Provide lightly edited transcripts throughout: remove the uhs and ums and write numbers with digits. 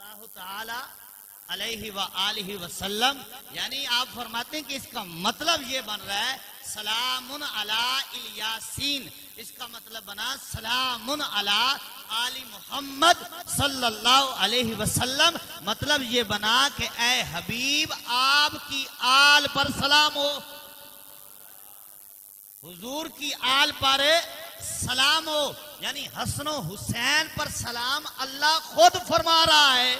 اللہ تعالی علیہ وآلہ وسلم، یعنی آپ فرماتے ہیں کہ اس کا مطلب یہ بن رہا ہے سلام علی الیاسین، اس کا مطلب بنا سلام علی آل محمد صلی اللہ علیہ وسلم، مطلب یہ بنا کہ اے حبیب آپ کی آل پر سلام ہو، حضور کی آل پر سلام ہو، یعنی حسن و حسین پر سلام اللہ خود فرما رہا ہے،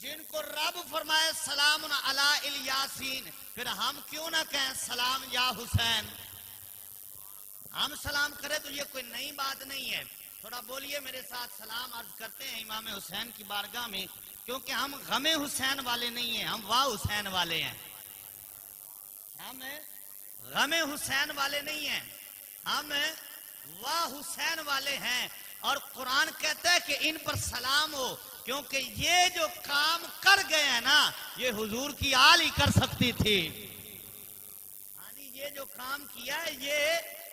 جن کو رب فرمائے سلام علی الیاسین، پھر ہم کیوں نہ کہیں سلام یا حسین؟ ہم سلام کریں تو یہ کوئی نئی بات نہیں ہے، تھوڑا بولیے میرے ساتھ، سلام عرض کرتے ہیں امام حسین کی بارگاہ میں، کیونکہ ہم غم حسین والے نہیں ہیں، ہم واہ حسین والے ہیں، ہم غم حسین والے نہیں ہیں، ہم واہ حسین والے ہیں، اور قرآن کہتا ہے کہ ان پر سلام ہو، کیونکہ یہ جو کام کر گئے ہیں نا یہ حضور کی آل ہی کر سکتی تھی، یہ جو کام کیا ہے یہ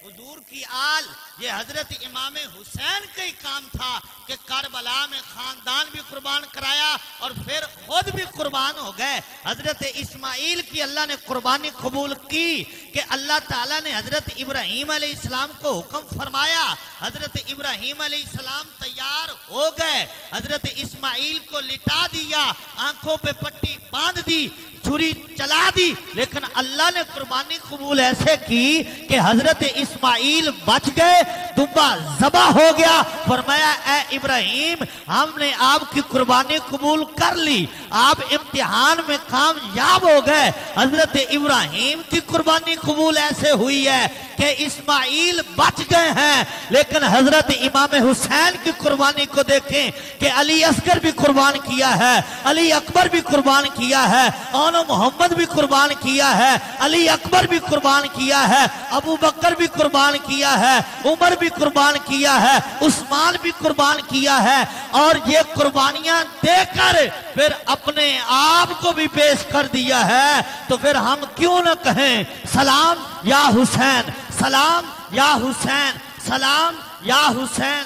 حضور کی آل، یہ حضرت امام حسین کا ہی کام تھا کہ کربلا میں خاندان بھی قربان کرایا اور پھر خود بھی قربان ہو گئے۔ حضرت اسماعیل کی اللہ نے قربانی قبول کی کہ اللہ تعالیٰ نے حضرت ابراہیم علیہ السلام کو حکم فرمایا، حضرت ابراہیم علیہ السلام تیار ہو گئے، حضرت اسماعیل کو لٹا دیا، آنکھوں پہ پٹی باندھ دی، چھری چلا دی، لیکن اللہ نے قربانی قبول ایسے کی کہ حضرت اسماعیل بچ گئے، دمبا ذبح ہو گیا، فرمایا اے ابراہیم ہم نے آپ کی قربانی قبول کر لی، آپ امتحان میں کامیاب ہو گئے۔ حضرت ابراہیم کی قربانی قبول ایسے ہوئی ہے کہ اسماعیل بچ گئے ہیں، لیکن حضرت امام حسین کی قربانی کو دیکھیں کہ علی اصغر بھی قربان کیا ہے، علی اکبر بھی قربان کیا ہے، اونو محمد بھی قربان کیا ہے، علی اکبر بھی قربان کیا ہے، ابو بکر بھی قربان کیا ہے، عمر بھی قربان کیا ہے، عثمان بھی قربان کیا ہے، اور یہ قربانیاں دے کر پھر اپنے آپ کو بھی پیش کر دیا ہے، تو پھر ہم کیوں نہ کہیں سلام یا حسین، سلام یا حسین، سلام یا حسین۔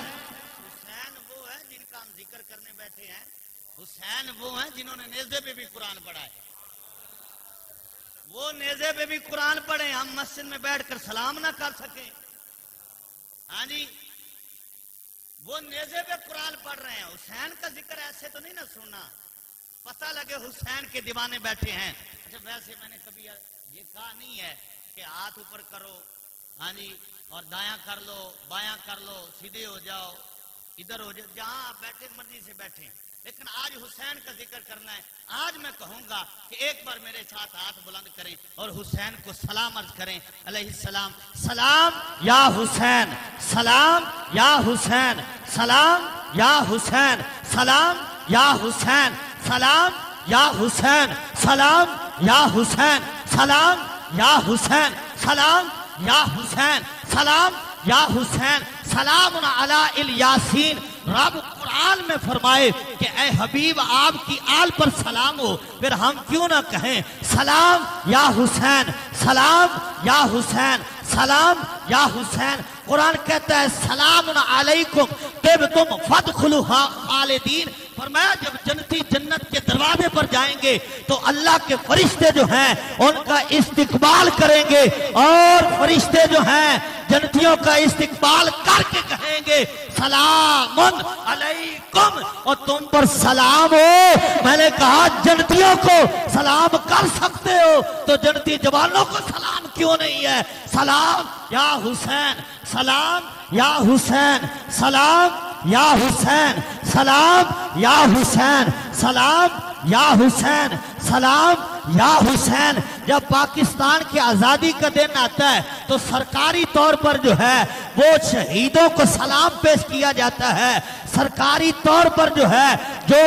حسین وہ ہیں جن کا ہم ذکر کرنے بیٹھے ہیں، حسین وہ ہیں جنہوں نے نیزے پہ بھی قرآن پڑھا ہے، وہ نیزے پہ بھی قرآن پڑھیں، ہم مسجد میں بیٹھ کر سلام نہ کر سکیں؟ ہاں جی، وہ نیزے پہ قرآن پڑھ رہے ہیں، حسین کا ذکر ایسے تو نہیں نہ سننا، پتہ لگے حسین کے دیوانے بیٹھے ہیں۔ اچھا ویسے میں نے کبھی یہ کہا نہیں ہے کہ ہاتھ اوپر کرو، ہاں جی، اور دایاں کر لو، بایاں کر لو، سیدھے ہو جاؤ، ادھر ہو جاؤ، جہاں آپ بیٹھے مرضی سے بیٹھیں، لیکن آج حسین کا ذکر کرنا ہے۔ آج میں کہوں گا کہ ایک بار میرے ساتھ ہاتھ بلند کریں اور حسین کو سلام عرض کریں علیہ السلام۔ سلام یا حسین، سلام یا حسین، سلام یا حسین، سلام یا حسین، سلام یا حسین، سلام یا حسین، سلام یا حسین، سلام یا حسین، سلام یا حسین، سلام علی الیاسین۔ رب قرآن میں فرمائے کہ اے حبیب آپ کی آل پر سلام ہو، پھر ہم کیوں نہ کہیں سلام یا حسین، سلام یا حسین، سلام یا حسین۔ قرآن کہتا ہے سلام علیکم طبتم فادخلوها خالدین، فرمایا جب جنتی جنت کے دروازے پر جائیں گے تو اللہ کے فرشتے جو ہیں ان کا استقبال کریں گے، اور فرشتے جو ہیں جنتیوں کا استقبال کر کے کہیں گے سلام علیکم، اور تم پر سلام ہو۔ میں نے کہا جنتیوں کو سلام کر سکتے ہو تو جنتی جوانوں کو سلام کیوں نہیں ہے؟ سلام یا حسین، سلام یا حسین، سلام یا حسین، سلام یا حسین، سلام یا حسین، سلام یا حسین۔ جب پاکستان کی آزادی کا دن آتا ہے تو سرکاری طور پر جو ہے وہ شہیدوں کو سلام پیش کیا جاتا ہے، سرکاری طور پر جو ہے جو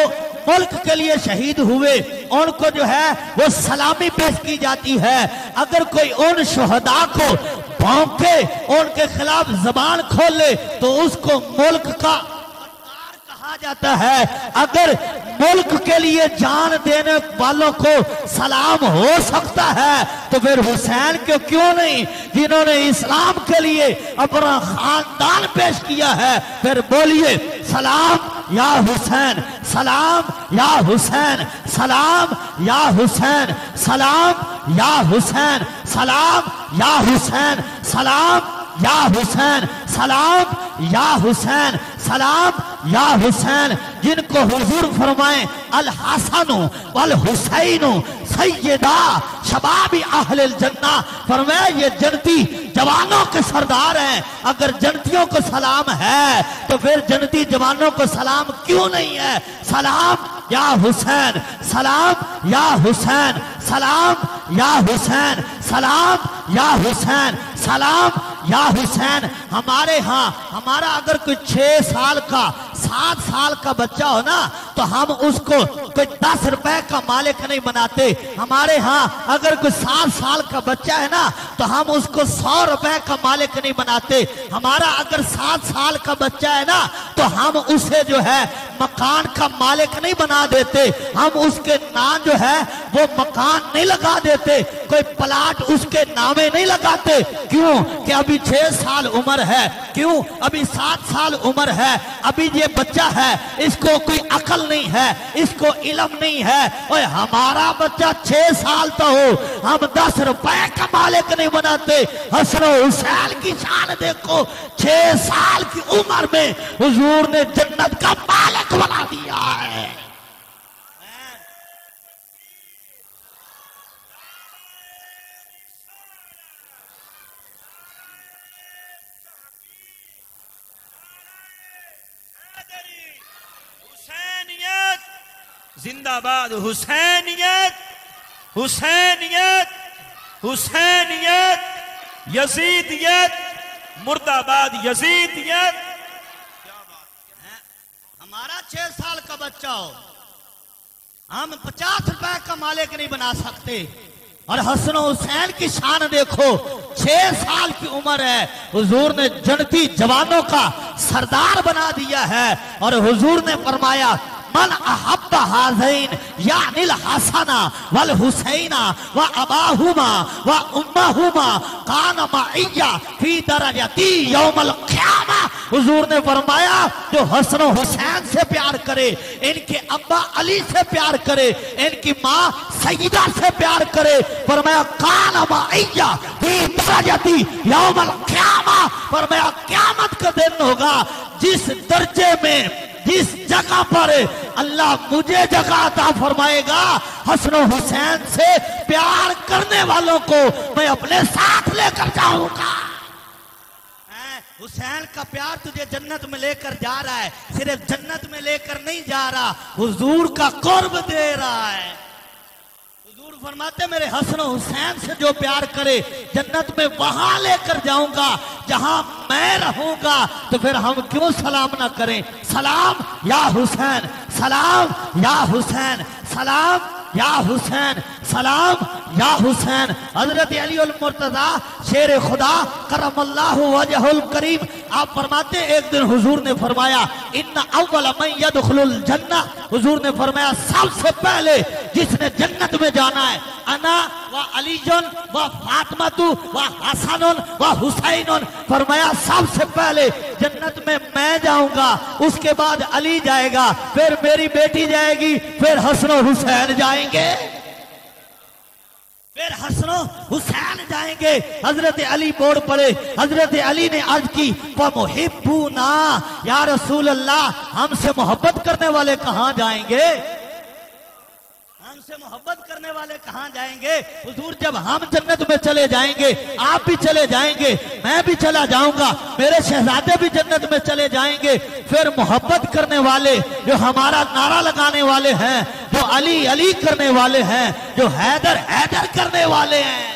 ملک کے لیے شہید ہوئے ان کو جو ہے وہ سلامی پیش کی جاتی ہے۔ اگر کوئی ان شہداء کو بھونکے، ان کے خلاف زبان کھولے تو اس کو ملک کا غدار کہا جاتا ہے۔ اگر ملک کے لیے جان دینے والوں کو سلام ہو سکتا ہے تو پھر حسین کو کیوں نہیں، جنہوں نے اسلام کے لیے اپنا خاندان پیش کیا ہے؟ پھر بولیے سلام یا حسین سلام یا حسین سلام یا حسین سلام یا حسین سلام یا حسین سلام یا حسین سلام یا حسین سلام یا حسین، جن کو حضور فرمائیں الحسن والحسین سیدہ شباب اہل الجنہ، فرمائے یہ جنتی جوانوں کے سردار ہیں۔ اگر جنتیوں کو سلام ہے تو پھر جنتی جوانوں کو سلام کیوں نہیں ہے؟ سلام یا حسین سلام یا حسین سلام یا حسین سلام یا حسین سلام یا حسین۔ ہمارے ہاں ہمارا اگر کوئی 6 سال کا 7 سال کا بچہ ہو نا تو ہم اس کو کوئی 10 روپے کا مالک نہیں بناتے۔ ہمارے ہاں اگر کوئی 7 سال کا بچہ ہے نا تو ہم اس کو 100 روپے کا مالک نہیں بناتے۔ ہمارا اگر 7 سال کا بچہ ہے نا تو ہم اسے جو ہے مکان کا مالک نہیں بنا دیتے، ہم اس کے نام جو ہے وہ مکان نہیں لگا دیتے، کوئی پلاٹ اس کے نامے نہیں لگاتے۔ کیوں کہ ابھی 6 سال عمر ہے، کیوں ابھی 7 سال عمر ہے، ابھی یہ بچہ ہے، اس کو کوئی عقل نہیں ہے، اس کو علم نہیں ہے۔ اور ہمارا بچہ 6 سال تو ہو، ہم 10 روپے کا مالک نہیں بناتے۔ حسن و حسین کی شان دیکھو، 6 سال کی عمر میں حضور نے جنت کا مالک بنا دیا ہے۔ زندہ باد حسینیت حسینیت حسینیت یزیدیت مرد آباد یزیدیت۔ ہمارا 6 سال کا بچہ ہو، ہم 50 روپے کا مالک نہیں بنا سکتے۔ اور حسن و حسین کی شان دیکھو، 6 سال کی عمر ہے، حضور نے جنتی جوانوں کا سردار بنا دیا ہے۔ اور حضور نے فرمایا من احب ہذین یعنی الحسن والحسین واباہما وامہما کان معی فی درجتی یوم القیامہ۔ حضور نے فرمایا جو حسن و حسین سے پیار کرے، ان کے ابا علی سے پیار کرے، ان کی ماں سیدہ سے پیار کرے، فرمایا کان معی فی درجتی یوم القیامہ، فرمایا قیامت کا دن ہوگا جس درجے میں جس جگہ پر اللہ مجھے جگہ عطا فرمائے گا، حسن و حسین سے پیار کرنے والوں کو میں اپنے ساتھ لے کر جاؤں گا۔ حسین کا پیار تجھے جنت میں لے کر جا رہا ہے، صرف جنت میں لے کر نہیں جا رہا، حضور کا قرب دے رہا ہے۔ حضور فرماتے میرے حسن و حسین سے جو پیار کرے جنت میں وہاں لے کر جاؤں گا جہاں میں رہوں گا۔ تو پھر ہم کیوں سلام نہ کریں؟ سلام یا حسین سلام یا حسین سلام یا حسین سلام یا حسین۔ حضرت علی المرتضی شیر خدا کرم اللہ وجہ الکریم آپ فرماتے ایک دن حضور نے فرمایا ان اول من یدخل الجنہ، حضور نے فرمایا سب سے پہلے جس نے جنت میں جانا ہے انا و علی و فاطمہ و حسن و حسین، فرمایا سب سے پہلے جنت میں جاؤں گا، اس کے بعد علی جائے گا، پھر میری بیٹی جائے گی، پھر حسن و حسین جائیں گے، پھر حسن و حسین جائیں گے۔ حضرت علی بول پڑے، حضرت علی نے عرض کی وَمُحِبُّونَا یا رسول اللہ ہم سے محبت کرنے والے کہاں جائیں گے؟ ہم سے محبت کرنے والے کہاں جائیں گے؟ حضور جب ہم جنت میں چلے جائیں گے، آپ بھی چلے جائیں گے، میں بھی چلا جاؤں گا، میرے شہزادے بھی جنت میں چلے جائیں گے، پھر محبت کرنے والے جو ہمارا نعرہ لگانے والے ہیں، جو علی علی کرنے والے ہیں، جو حیدر حیدر کرنے والے ہیں،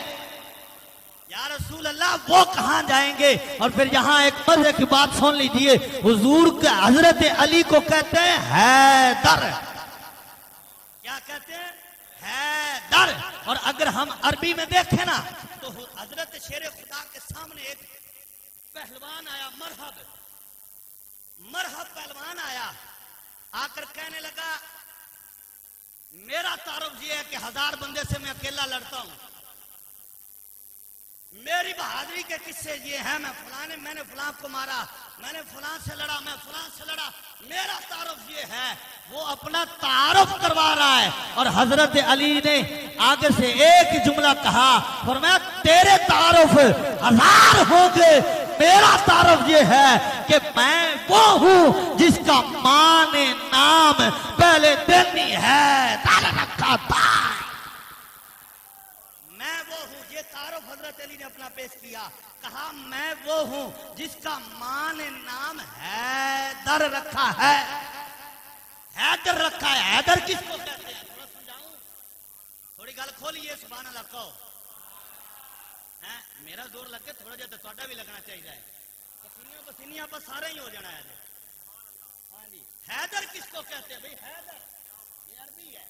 یا رسول اللہ وہ کہاں جائیں گے؟ اور پھر یہاں ایک مزے کی بات سن لیجئے، حضور کے حضرت علی کو کہتے ہیں حیدر، کیا کہتے ہیں؟ حیدر۔ اور اگر ہم عربی میں دیکھیں نا تو حضرت شیر خدا کے سامنے ایک پہلوان آیا، مرحب پہلوان آیا، آ کر کہنے لگا میرا تعارف یہ ہے کہ 1000 بندے سے میں اکیلا لڑتا ہوں، میری بہادری کے قصے یہ ہیں، میں نے فلاں کو مارا، میں نے فلاں سے لڑا، میں فلاں سے لڑا، میرا تعارف یہ ہے. وہ اپنا تعارف کروا رہا ہے اور حضرت علی نے آگے سے ایک ہی جملہ کہا، فرمایا تیرے تعارف 1000 ہوں گے، میرا تعارف یہ ہے کہ میں وہ ہوں جس کا ماں نے نام پہلے دن ہی ہے ڈال رکھا تھا. میں وہ ہوں، یہ تعارف حضرت علی نے اپنا پیش کیا. کہا میں وہ ہوں جس کا ماں نے نام حیدر رکھا ہے. حیدر رکھا ہے. حیدر کس کو کہتے ہیں؟ تھوڑا سمجھاؤں، تھوڑی گل کھولیے. سبحان اللہ کہو. میرا زور لگ کے تھوڑا جہا تو تھوڑا بھی لگنا چاہیے. پسینیاں پسینیاں پر سارے ہی ہو جانا ہے. ہاں جی، حیدر کس کو کہتے ہیں؟ بھائی حیدر یہ عربی ہے،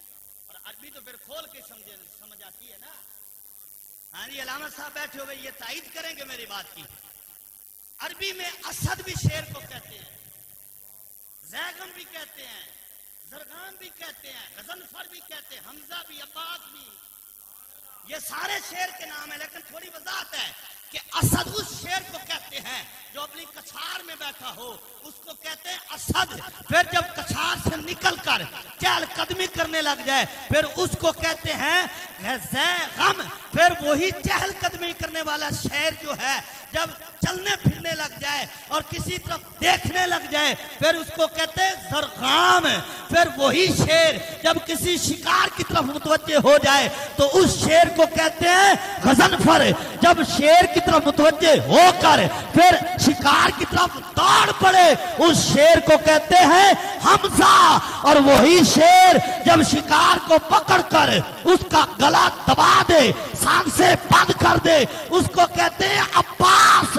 اور عربی تو پھر کھول کے سمجھ آتی ہے نا. ہاں جی، علامہ صاحب بیٹھے ہوئے یہ تائید کریں گے میری بات کی. عربی میں اسد بھی شیر کو کہتے ہیں، زیغم بھی کہتے ہیں، زرغام بھی کہتے ہیں، غضنفر بھی کہتے ہیں، حمزہ بھی، عباس بھی. یہ سارے شیر کے نام ہیں، لیکن تھوڑی وضاحت ہے کہ اسد اس شیر کو کہتے ہیں جو اپنی کچھار میں بیٹھا ہو، اس کو کہتے ہیں اسد. پھر جب کچھار سے نکل کر چہل قدمی کرنے لگ جائے پھر اس کو کہتے ہیں زیغم. پھر وہی چہل قدمی کرنے والا شیر جو ہے جب چلنے پھرنے لگ جائے اور کسی طرف دیکھنے لگ جائے پھر اس کو کہتے ہیں زرغام. پھر وہی شیر جب کسی شکار کی طرف متوجہ ہو جائے تو اس شیر کو کہتے ہیں غضنفر. جب شیر کی طرف متوجہ ہو کر پھر شکار کی طرف دوڑ پڑے اس شیر کو کہتے ہیں حمزہ. اور وہی شیر جب شکار کو پکڑ کر اس کا گلا دبا دے، سانسیں بند کر دے، اس کو کہتے ہیں عباس.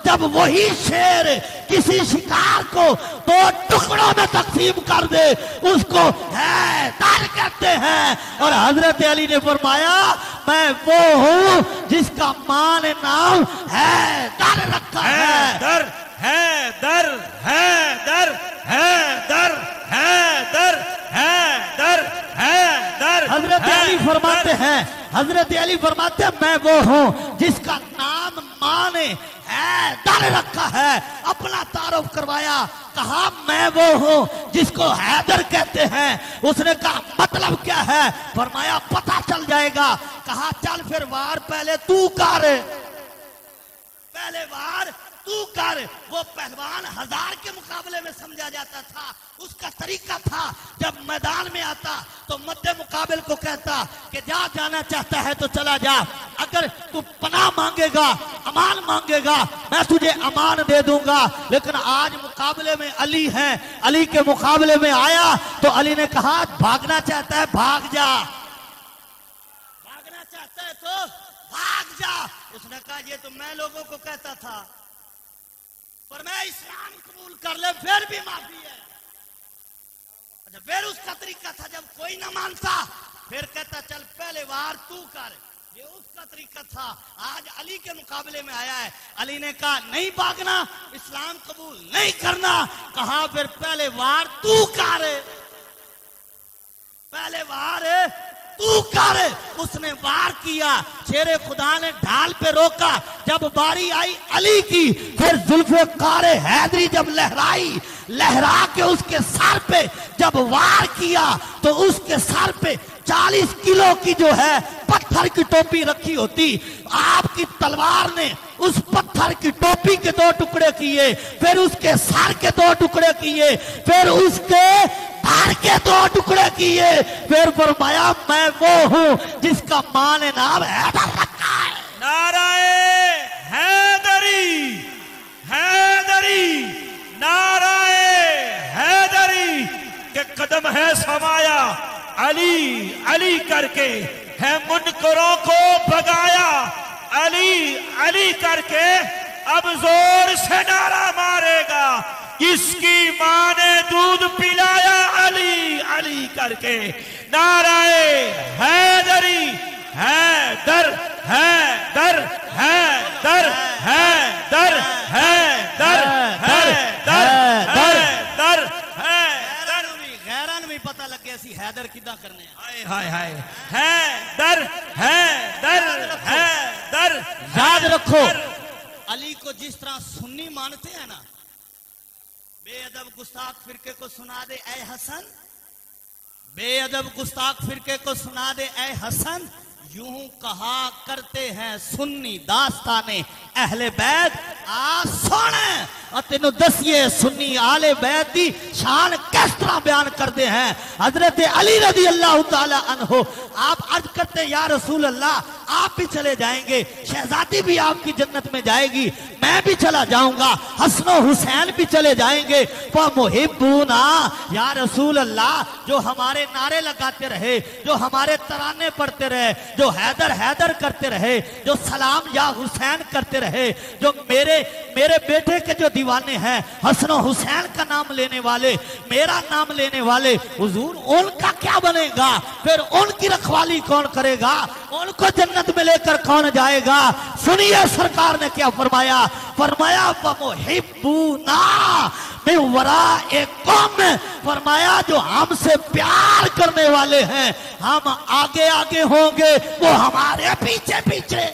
جب وہی شیر کسی شکار کو 2 ٹکڑوں میں تقسیم کر دے اس کو حیدر کہتے ہیں. اور حضرت علی نے فرمایا میں وہ ہوں جس کا ماں نے نام حیدر رکھا ہے. حیدر حیدر حیدر حیدر حیدر حیدر حیدر. حضرت علی فرماتے ہیں، حضرت علی فرماتے ہیں میں وہ ہوں جس کا نام ماں نے حیدر رکھا ہے. اپنا تعارف کروایا، کہا میں وہ ہوں جس کو حیدر کہتے ہیں. اس نے کہا مطلب کیا ہے؟ فرمایا پتہ چل جائے گا. کہا چل پھر وار پہلے تو کر، پہلے وار تو کر. وہ پہلوان 1000 کے مقابلے میں سمجھا جاتا تھا. اس کا طریقہ تھا جب میدان میں آتا تو مد مقابل کو کہتا کہ جانا چاہتا ہے تو چلا جا، اگر تو پناہ مانگے گا، امان مانگے گا، میں تجھے امان دے دوں گا. لیکن آج مقابلے میں علی ہیں، علی کے مقابلے میں آیا تو علی نے کہا بھاگنا چاہتا ہے بھاگ جا، بھاگنا چاہتا ہے تو بھاگ جا. اس نے کہا یہ تو میں لوگوں کو کہتا تھا پر میں اسلام قبول کر لے پھر بھی معافی ہے. اچھا پھر اس کا طریقہ تھا جب کوئی نہ مانتا پھر کہتا چل پہلے وار تو کر. یہ اس کا طریقہ تھا. آج علی کے مقابلے میں آیا ہے، علی نے کہا نہیں بھاگنا، اسلام قبول نہیں کرنا. کہا پھر پہلے وار تو کر، پہلے وار تو کر. اس نے وار کیا، شیر خدا نے ڈھال پہ روکا. جب باری آئی علی کی پھر ذوالفقار حیدری جب لہرائی، لہرا کے اس کے سر پہ جب وار کیا تو اس کے سر پہ 40 کلو کی جو ہے پتھر کی ٹوپی رکھی ہوتی. آپ کی تلوار نے اس پتھر کی ٹوپی کے 2 ٹکڑے کیے، پھر اس کے سر کے 2 ٹکڑے کیے، پھر اس کے دھڑ کے 2 ٹکڑے کیے. پھر فرمایا میں وہ ہوں جس کا ماں نے نام حیدر رکھا ہے. نعرہ حیدری حیدری نعرہ حیدری کے قدم ہے سمایا، علی علی کر کے ہے منکروں کو بھگایا. علی علی کر کے اب زور سے نعرہ مارے گا کس کی ماں نے دودھ پلایا. علی علی کر کے نعرہ حیدری حیدر حیدر حیدر حیدر حیدر حیدر حیدر حیدر. غیران بھی پتہ لگ گیا سی حیدر کداں کرنے ہیں. ہائے ہائے حیدر حیدر حیدر. یاد رکھو علی کو جس طرح سنی مانتے ہیں نا، بے ادب گستاخ فرقے کو سنا دے اے حسن، بے ادب گستاخ فرقے کو سنا دے اے حسن، یوں کہا کرتے ہیں سنی داستانے اہل بیت آ سونے، اور تینوں دسیے سنی آل بیت دی شان کس طرح بیان کرتے ہیں۔ حضرت علی رضی اللہ تعالی عنہ آپ عرض کرتے ہیں یا رسول اللہ آپ بھی چلے جائیں گے، شہزادی بھی آپ کی جنت میں جائے گی، میں بھی چلا جاؤں گا، حسن و حسین بھی چلے جائیں گے، فَمُحِبُّونَا یا رسول اللہ جو ہمارے نعرے لگاتے رہے، جو ہمارے ترانے پڑھتے رہے، جو حیدر حیدر کرتے رہے، جو سلام یا حسین کرتے رہے، جو میرے بیٹے کے جو دیوانے ہیں حسن و حسین کا نام لینے والے، میرا نام لینے والے، حضور ان کا کیا بنے گا؟ پھر ان کی رکھوالی کون کرے گا؟ ان کو جنت میں لے کر کون جائے گا؟ سنیے سرکار نے کیا فرمایا، فرمایا فَمُحِبُّونَا مِن وَرَائِكُمْ، فرمایا جو ہم سے پیار کرنے والے ہیں ہم آگے آگے ہوں گے، وہ ہمارے پیچھے پیچھے،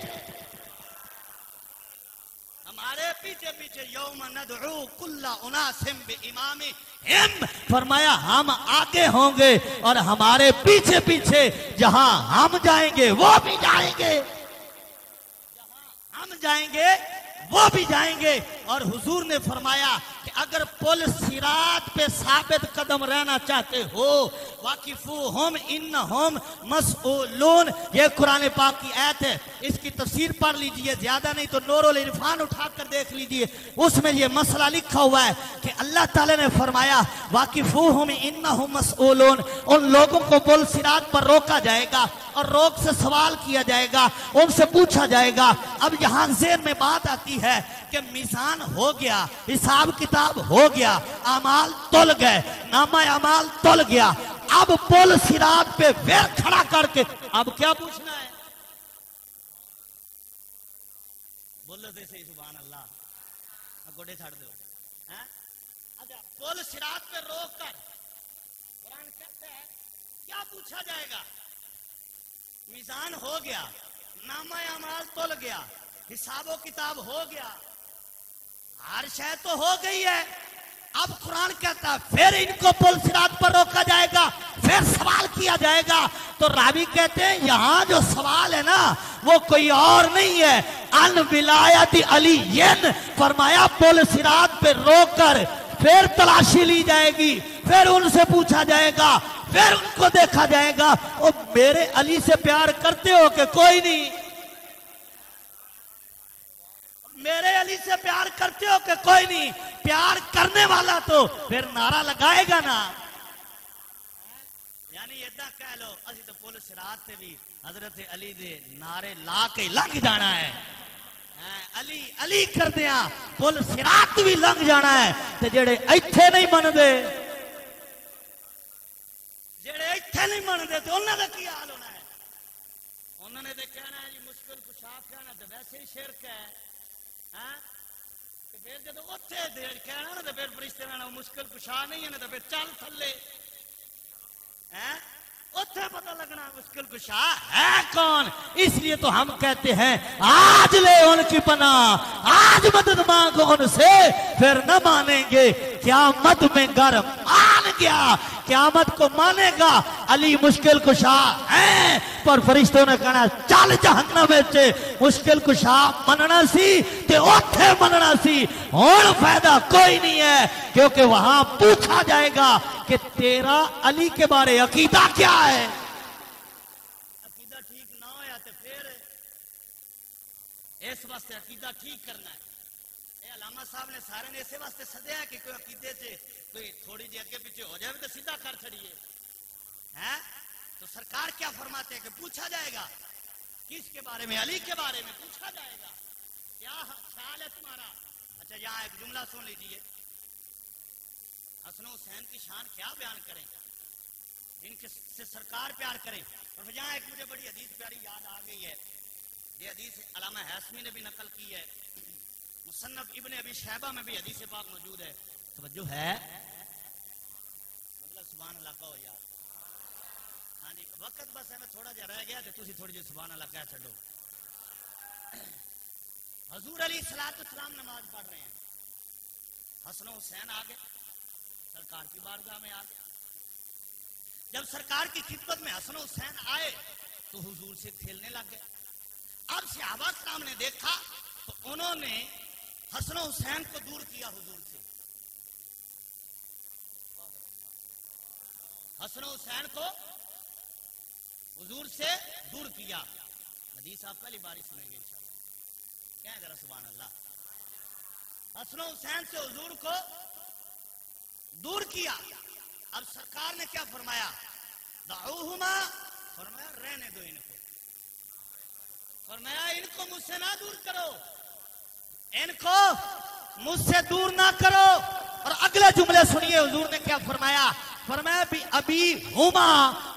ہمارے پیچھے پیچھے، یوم ندعو کل اناس بامامہم، فرمایا ہم آگے ہوں گے اور ہمارے پیچھے پیچھے جہاں ہم جائیں گے وہ بھی جائیں گے، جہاں ہم جائیں گے وہ بھی جائیں گے۔ اور حضور نے فرمایا کہ اگر پل صراط پہ ثابت قدم رہنا چاہتے ہو، واقفوہم انہم مسئولون، یہ قرآن پاک کی آیت ہے، اس کی تفسیر پڑھ لیجئے، زیادہ نہیں تو نور العرفان اٹھا کر دیکھ لیجئے، اس میں یہ مسئلہ لکھا ہوا ہے کہ اللہ تعالیٰ نے فرمایا واقفوہم انہم مسئولون، ان لوگوں کو پل صراط پر روکا جائے گا اور روک سے سوال کیا جائے گا، ان سے پوچھا جائے گا۔ اب یہاں ذہن میں بات آتی ہے کہ میزان ہو گیا، حساب کتاب ہو گیا، اعمال تل گئے، نامہ اعمال تل گیا، اب پل صراط پہ ویر کھڑا کر کے اب کیا پوچھنا ہے؟ بولو دے صحیح سبحان اللہ، گوڑے چھاڑ دو، اچھا پل صراط پہ روک کر قرآن کہتا ہے کیا پوچھا جائے گا؟ میزان ہو گیا، نامہ اعمال تل گیا، حساب و کتاب ہو گیا، ہر شے تو ہو گئی ہے، اب قرآن کہتا ہے پھر ان کو پل صراط پر روکا جائے گا، پھر سوال کیا جائے گا۔ تو راوی کہتے ہیں یہاں جو سوال ہے نا وہ کوئی اور نہیں ہے، ان ولایت علی، فرمایا پل صراط پہ روک کر پھر تلاشی لی جائے گی، پھر ان سے پوچھا جائے گا، پھر ان کو دیکھا جائے گا وہ میرے علی سے پیار کرتے ہو کہ کوئی نہیں، میرے علی سے پیار کرتے ہو کہ کوئی نہیں، پیار کرنے والا تو پھر نعرہ لگائے گا نا، یعنی ادھا کہہ لو اسی تو پل صراط سے بھی حضرت علی دے نعرے لا کے لنگ جانا ہے، علی علی کر دیا پل صراط بھی لنگ جانا ہے، تے جڑے ایتھے نہیں من دے، جڑے ایتھے نہیں من دے تو انہوں نے کی حال ہونا ہے؟ انہوں نے کہنا ہے جی مشکل کشا کہنا تو ویسے ہی شرک ہے، پھر جب اتنے کہنا نا تو پھر فرشتے نے مشکل کشا نہیں ہے نا تو پھر چل تھلے، اتنے پتہ لگنا مشکل کشا ہے کون۔ اس لیے تو ہم کہتے ہیں آج لے ان کی پناہ، آج مدد مانگو ان سے، پھر نہ مانیں گے قیامت میں گر مان گیا، قیامت کو مانے گا علی مشکل کشا ہے، پر فرشتوں نے کہنا چل جہنم وچ، مشکل کشا مننا سی تے اوتھے مننا سی، ہن فائدہ کوئی نہیں ہے، کیونکہ وہاں پوچھا جائے گا کہ تیرا علی کے بارے عقیدہ کیا ہے، عقیدہ ٹھیک نہ ہویا تے پھر اس واسطے عقیدہ ٹھیک کرنا ہے۔ اے علامہ صاحب نے سارے نے اسی واسطے سدیا ہے کہ کوئی عقیدے سے کوئی تھوڑی جی اگے پیچھے ہو جائے تو سیدھا کر چھڑیے، تو سرکار کیا فرماتے ہیں کہ پوچھا جائے گا کس کے بارے میں؟ علی کے بارے میں پوچھا جائے گا، کیا خیال ہے تمہارا؟ اچھا یہاں ایک جملہ سن لیجئے، حسن و حسین کی شان کیا بیان کریں، ان کے سے سرکار پیار کریں، اور یہاں ایک مجھے بڑی حدیث پیاری یاد آ گئی ہے، یہ حدیث علامہ حاسمی نے بھی نقل کی ہے، مصنف ابن ابی شیبہ میں بھی حدیث پاک موجود ہے، توجہ ہے، مطلب سبحان اللہ کہو یار، ہاں جی وقت بس ہے میں تھوڑا جا رہ گیا تو تسی تھوڑی جی سبحان اللہ کہہ چھڈو۔ حضور علیہ السلام نماز پڑھ رہے ہیں، حسن و حسین آگے، سرکار کی بارگاہ میں آ گیا. جب سرکار کی خدمت میں حسن و حسین آئے تو حضور سے کھیلنے لگ گئے. اب صحابہ کرام نے دیکھا تو انہوں نے حسن و حسین کو دور کیا حضور سے. حسن و حسین کو حضور سے دور کیا. حدیث آپ پہلی باری سنیں گے انشاءاللہ. کہیں ذرا سبحان اللہ. حسن و حسین سے حضور کو دور کیا. اب سرکار نے کیا فرمایا؟ دعوہما، فرمایا رہنے دو ان کو. فرمایا ان کو مجھ سے نہ دور کرو، ان کو مجھ سے دور نہ کرو. اور اگلے جملے سنیے حضور نے کیا فرمایا. فرمایا بھی ابی ہما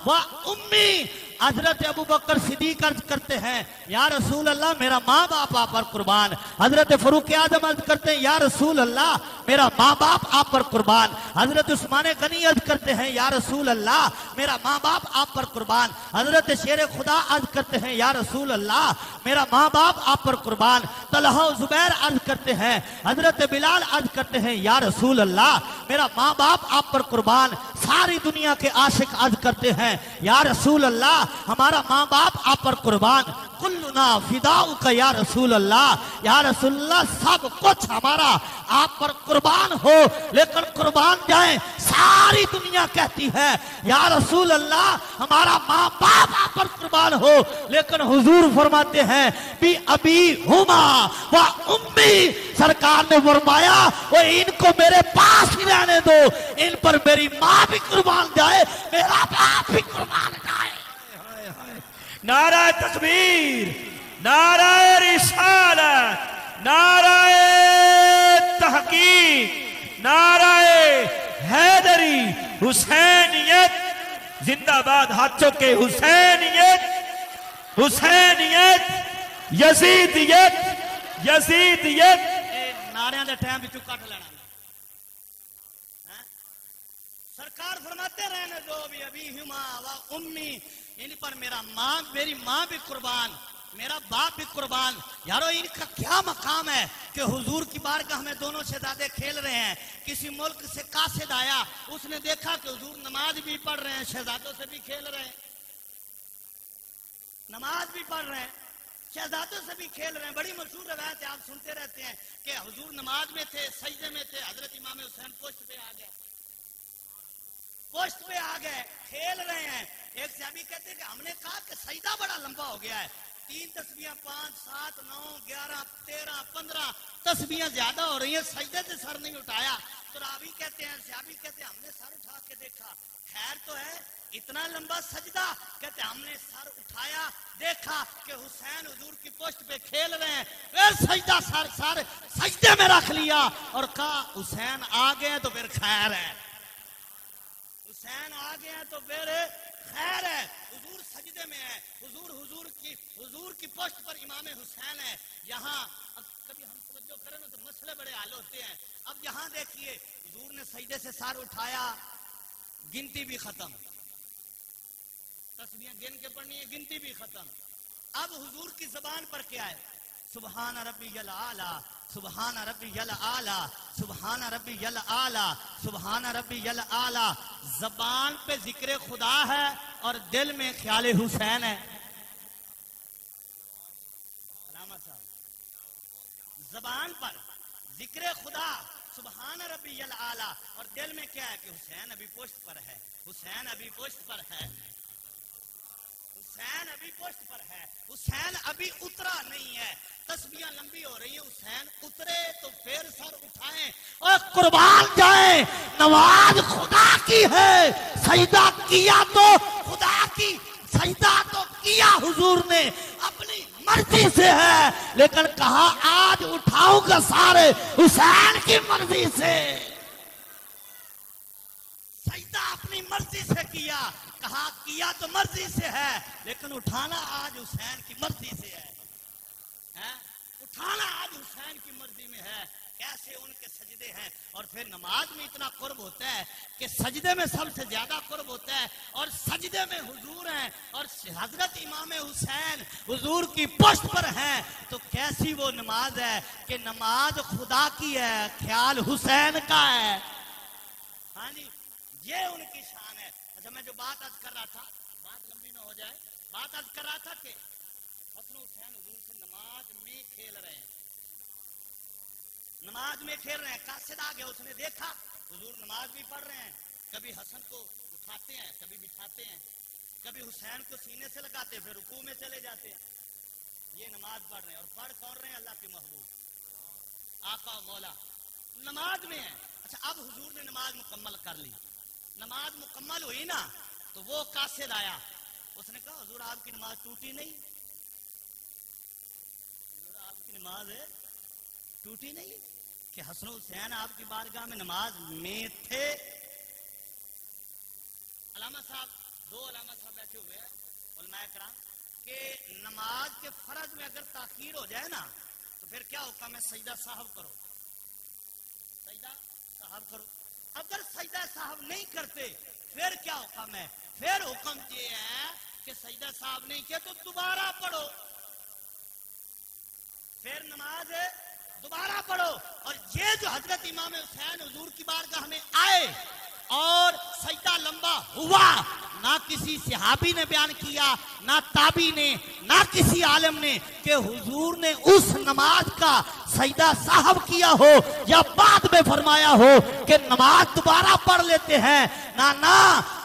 و امی. حضرت ابو بکر صدیق عرض کرتے ہیں یا رسول اللہ میرا ماں باپ آپ پر قربان. حضرت فاروق اعظم عرض کرتے ہیں یا رسول اللہ میرا ماں باپ آپ پر قربان. حضرت عثمان غنی عرض کرتے ہیں یا رسول اللہ میرا ماں باپ آپ پر قربان. حضرت شیر خدا عرض کرتے ہیں یا رسول اللہ میرا ماں باپ آپ پر قربان. طلحہ و زبیر عرض کرتے ہیں، حضرت بلال عرض کرتے ہیں یا رسول اللہ میرا ماں باپ آپ پر قربان. ساری دنیا کے عاشق عرض کرتے ہیں یا رسول اللہ ہمارا ماں باپ آپ پر قربان. کلنا فداؤک یا رسول اللہ، یا رسول اللہ سب کچھ ہمارا آپ پر قربان ہو. لیکن قربان جائیں ساری دنیا کہتی ہے یا رسول اللہ ہمارا ماں باپ آپ پر قربان ہو. لیکن حضور فرماتے ہیں بھی ابھی ہما و امی. سرکار نے فرمایا وہ ان کو میرے پاس ہی رہنے دو، ان پر میری ماں بھی قربان جائے میرا باپ بھی قربان جائے. نعرہ تکبیر، نعرہ رسالت، نعرہ تحقیق، نعرہ حیدری. حسینیت زندہ باد. ہاتھوں کے حسینیت، حسینیت، یزیدیت، یزیدیت. نعرے دے ٹائم وچوں کٹ لینا. سرکار فرماتے رہنے دو بھی ابھی ہما و امی. ان پر میری ماں بھی قربان، میرا باپ بھی قربان. یارو ان کا کیا مقام ہے کہ حضور کی بارگاہ میں دونوں شہزادے کھیل رہے ہیں. کسی ملک سے قاصد آیا، اس نے دیکھا کہ حضور نماز بھی پڑھ رہے ہیں، شہزادوں سے بھی کھیل رہے ہیں. نماز بھی پڑھ رہے ہیں، شہزادوں سے بھی کھیل رہے ہیں. بڑی مشہور روایت ہے، آپ سنتے رہتے ہیں کہ حضور نماز میں تھے، سجدے میں تھے، حضرت امام حسین پشت پہ آ گئے، پشت پہ آ گئے، کھیل رہے ہیں. ایک صحابی کہتے ہیں کہ ہم نے کہا کہ سجدہ بڑا لمبا ہو گیا ہے. 3 تسبیحاں، 5 7 9 11 13 15 تسبیحاں زیادہ ہو رہی ہیں، سجدے سے سر نہیں اٹھایا. تو راوی کہتے ہیں، صحابی کہتے ہیں ہم نے سر اٹھا کے دیکھا، خیر تو ہے اتنا لمبا سجدہ. کہتے ہم نے سر اٹھایا، دیکھا کہ حسین حضور کی پشت پہ کھیل رہے ہیں. پھر سجدہ سر سجدے میں رکھ لیا اور کہا حسین آ گئے تو پھر خیر ہے، حسین آ گئے ہیں تو پھر خیر ہے. حضور سجدے میں ہے، حضور کی پشت پر امام حسین ہے. یہاں کبھی ہم توجہ کریں نا تو مسئلے بڑے حل ہوتے ہیں. اب یہاں دیکھیے حضور نے سجدے سے سر اٹھایا، گنتی بھی ختم، تسبیحیں گن کے پڑھنی ہے، گنتی بھی ختم. اب حضور کی زبان پر کیا ہے؟ سبحان ربی الاعلی، سبحان ربی الاعلی، سبحان ربی الاعلی، سبحان ربی الاعلی. زبان پہ ذکر خدا ہے اور دل میں خیال حسین ہے. علامت صاحب، زبان پر ذکر خدا سبحان ربی الاعلی اور دل میں کیا ہے کہ حسین ابھی پشت پر ہے، حسین ابھی پشت پر ہے، حسین ابھی پشت پر ہے، حسین ابھی اترا نہیں ہے. تسبیحاں لمبی ہو رہی ہیں، حسین اترے تو پھر سر اٹھائیں اور قربان جائیں. نماز خدا کی ہے، سجدہ کیا تو خدا کی، سجدہ تو کیا حضور نے اپنی مرضی سے ہے، لیکن کہا آج اٹھاؤں گا سارے حسین کی مرضی سے. سجدہ اپنی مرضی سے کیا، کہا کیا تو مرضی سے ہے، لیکن اٹھانا آج حسین کی مرضی سے ہے. اٹھانا آج حسین کی مرضی میں ہے. کیسے ان کے سجدے ہیں. اور پھر نماز میں اتنا قرب ہوتا ہے کہ سجدے میں سب سے زیادہ قرب ہوتا ہے، اور سجدے میں حضور ہیں اور حضرت امام حسین حضور کی پشت پر ہیں. تو کیسی وہ نماز ہے کہ نماز خدا کی ہے، خیال حسین کا ہے. ہاں جی یہ ان کی شان ہے. اچھا میں جو بات عرض کر رہا تھا, بات لمبی نہ ہو جائے, بات عرض کر رہا تھا کہ حسن حسین حضور سے نماز میں کھیل رہے ہیں, نماز میں کھیل رہے ہیں. قاصد آ گیا, اس نے دیکھا حضور نماز بھی پڑھ رہے ہیں, کبھی حسن کو اٹھاتے ہیں, کبھی بٹھاتے ہیں, کبھی حسین کو سینے سے لگاتے ہیں, پھر رکوع میں چلے جاتے ہیں. یہ نماز پڑھ رہے ہیں, اور پڑھ کون رہے ہیں؟ اللہ کے محبوب آقا و مولا نماز میں ہیں. اچھا اب حضور نے نماز مکمل کر لی, نماز مکمل ہوئی نا, تو وہ قاصد آیا, اس نے کہا حضور آپ کی نماز ٹوٹی نہیں, حضور آپ کی نماز ٹوٹی نہیں کہ حسن حسین آپ کی بارگاہ میں نماز میں تھے. علامہ صاحب, دو علامہ صاحب بیٹھے ہوئے ہیں علماء کرام, کہ نماز کے فرض میں اگر تاخیر ہو جائے نا تو پھر کیا حکم ہے؟ سجدہ صاحب کرو, سجدہ صاحب کرو. اگر سجدہ صاحب نہیں کرتے پھر کیا حکم ہے؟ پھر حکم یہ ہے کہ سجدہ صاحب نہیں کیا تو دوبارہ پڑھو, پھر نماز دوبارہ پڑھو. اور یہ جو حضرت امام حسین حضور کی بارگاہ میں آئے اور سجدہ لمبا ہوا, نہ کسی صحابی نے بیان کیا, نہ تابعی نے, نہ کسی عالم نے کہ حضور نے اس نماز کا سجدہ صاحب کیا ہو یا بعد میں فرمایا ہو کہ نماز دوبارہ پڑھ لیتے ہیں. نہ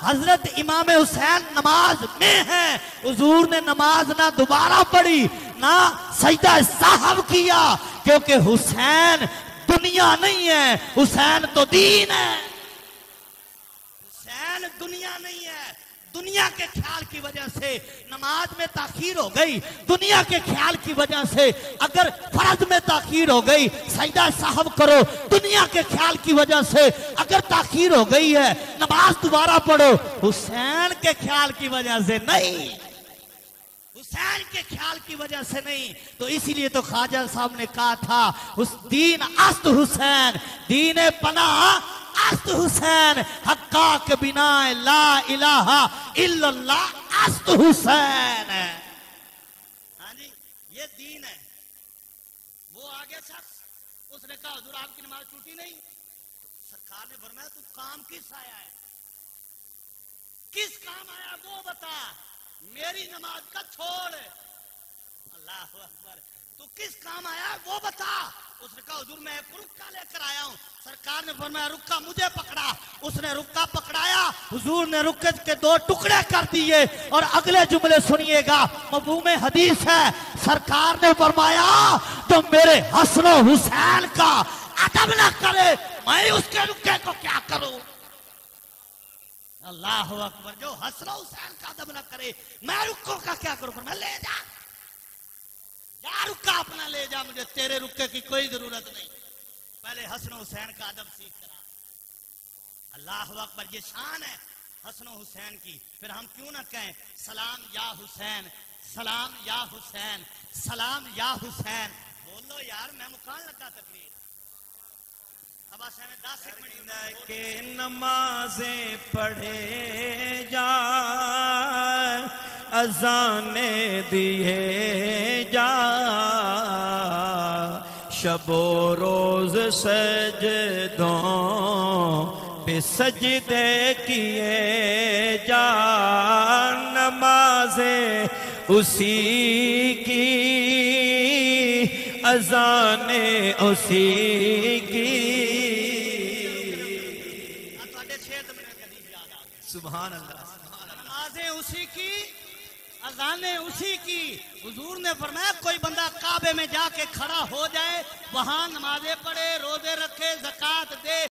حضرت امام حسین نماز میں ہیں, حضور نے نماز نہ دوبارہ پڑھی نہ سجدہ صاحب کیا, کیونکہ حسین دنیا نہیں ہے, حسین تو دین ہے. حسین دنیا نہیں ہے, دنیا کے خیال کی وجہ سے نماز میں تاخیر ہو گئی, دنیا کے خیال کی وجہ سے اگر فرض میں تاخیر ہو گئی سجدہ صاحب کرو, دنیا کے خیال کی وجہ سے اگر تاخیر ہو گئی ہے نماز دوبارہ پڑھو, حسین کے خیال کی وجہ سے نہیں, حسین کے خیال کی وجہ سے نہیں. تو اسی لیے تو خواجہ صاحب نے کہا تھا اس دین است حسین, دین پناہ است حسین, حقا کے بنا لا الہ الا اللہ است حسین. ہاں جی یہ دین ہے. وہ آگے شخص, اس نے کہا حضور آپ کی نماز ٹوٹی نہیں, سرکار نے فرمایا تو کام کس آیا ہے, کس کام آیا وہ بتا, میری نماز کا چھوڑ. اللہ اکبر, تو کس کام آیا وہ بتا. اس نے کہا حضور میں ایک رکا لے کر آیا ہوں. سرکار نے فرمایا رکا مجھے پکڑا, اس نے رکا پکڑایا, حضور نے رکے کے دو ٹکڑے کر دیے. اور اگلے جملے سنیے گا, مفہوم حدیث ہے, سرکار نے فرمایا تو میرے حسن و حسین کا ادب نہ کرے میں اس کے رکے کو کیا کروں. اللہ اکبر, جو حسن و حسین کا ادب نہ کرے میں رکوں کا کیا کروں. میں لے جا رکا اپنا لے جا, مجھے تیرے رکے کی کوئی ضرورت نہیں, پہلے حسن و حسین کا ادب سیکھ کرا. اللہ اکبر, یہ شان ہے حسن و حسین کی. پھر ہم کیوں نہ کہیں سلام یا حسین, سلام یا حسین, سلام یا حسین. بولو یار, میں مکان لگا تقریر. اب آسان 10 منٹ کہ نمازیں پڑھے جا, اذانیں دیے جا, شب و روز سجدوں پہ سجدے کیے جا, نمازیں اسی کی, اذانیں اسی کی. سبحان اللہ, نمازیں اسی کی, اذانیں اسی کی. حضور نے فرمایا کوئی بندہ کعبے میں جا کے کھڑا ہو جائے, وہاں نمازیں پڑھے, روزے رکھے, زکوٰۃ دے,